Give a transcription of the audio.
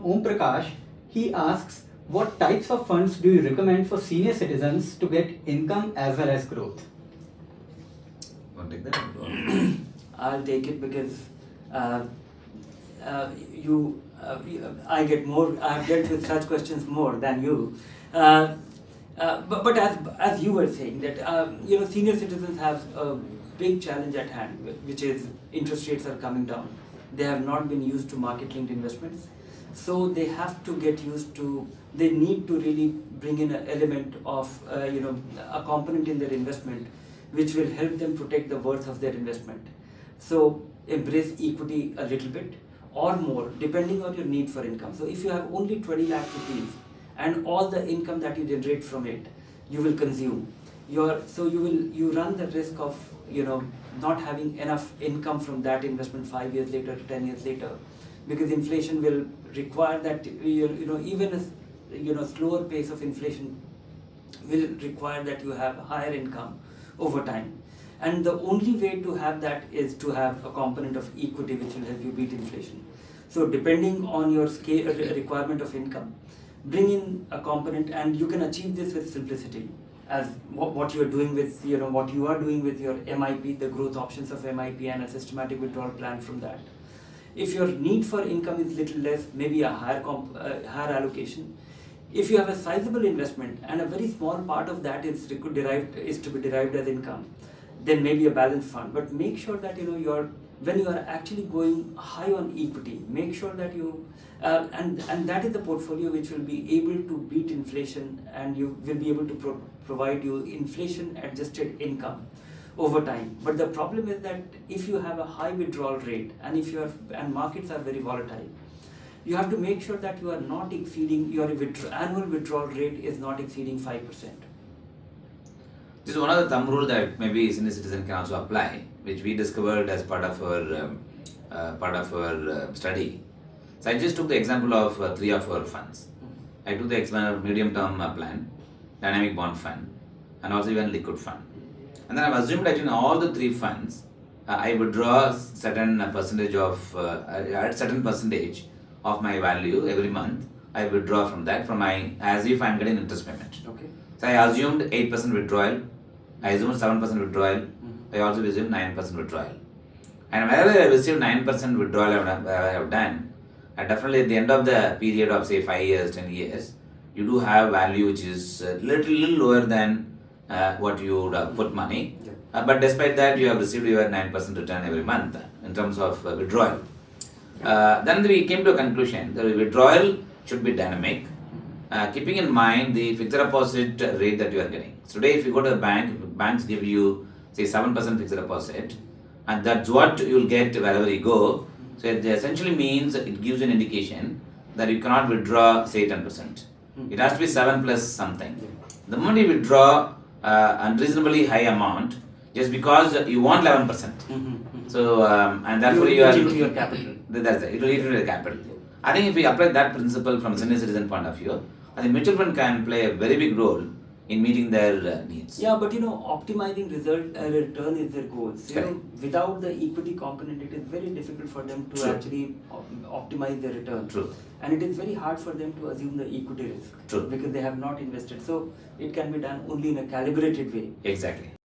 Om Prakash. He asks, what types of funds do you recommend for senior citizens to get income as well as growth? Want to take that? I'll take it because I get more. I've dealt with such questions more than you. But as you were saying that senior citizens have a big challenge at hand, which is interest rates are coming down. They have not been used to market-linked investments, so they have to get used to. They need to really bring in an element of a component in their investment, which will help them protect the worth of their investment. So embrace equity a little bit or more, depending on your need for income. So if you have only 20 lakh rupees and all the income that you generate from it, you will consume. You run the risk of not having enough income from that investment 5 years later, 10 years later, because inflation will require that even a slower pace of inflation will require that you have higher income over time. And the only way to have that is to have a component of equity which will help you beat inflation. So depending on your scale requirement of income, bring in a component, and you can achieve this with simplicity, as what you are doing with what you are doing with your MIP, the growth options of MIP, and a systematic withdrawal plan from that. If your need for income is little less, maybe a higher allocation. If you have a sizable investment and a very small part of that is to be derived as income, then maybe a balanced fund. But make sure that when you are actually going high on equity, make sure that you and that is the portfolio which will be able to beat inflation, and you will be able to provide you inflation adjusted income over time. But the problem is that if you have a high withdrawal rate, and markets are very volatile, you have to make sure that you are not exceeding your annual withdrawal rate is not exceeding 5%. This is one of the thumb rule that maybe senior citizen can also apply, which we discovered as part of our study. So I just took the example of 3 of our funds. I took the example of medium-term plan, dynamic bond fund, and also even liquid fund. And then I've assumed that in all the 3 funds, I withdraw certain percentage of my value every month. I withdraw from that as if I'm getting interest payment. Okay. So I assumed 8% withdrawal. I assumed 7% withdrawal. I also assumed 9% withdrawal. And whenever I receive 9% withdrawal I have done, and definitely at the end of the period of say 5 years, 10 years, you do have value which is little lower than what you would have put money. Yeah. But despite that, you have received your 9% return every month in terms of withdrawal. Then we came to a conclusion that withdrawal should be dynamic, keeping in mind the fixed deposit rate that you are getting. So today, if you go to the bank, banks give you say 7% fixed deposit, and that's what you will get wherever you go. So it essentially means it gives you an indication that you cannot withdraw say 10%. It has to be 7 plus something. The moment you withdraw unreasonably high amount, just because you want 11%. So and therefore you are into your capital. That's it. It will eat into your capital. I think if we apply that principle from a senior citizen point of view, I think mutual fund can play a very big role in meeting their needs. Yeah, but optimizing return is their goal. So, without the equity component, it is very difficult for them to actually optimize their return. True. And it is very hard for them to assume the equity risk. True. Because they have not invested. So it can be done only in a calibrated way. Exactly.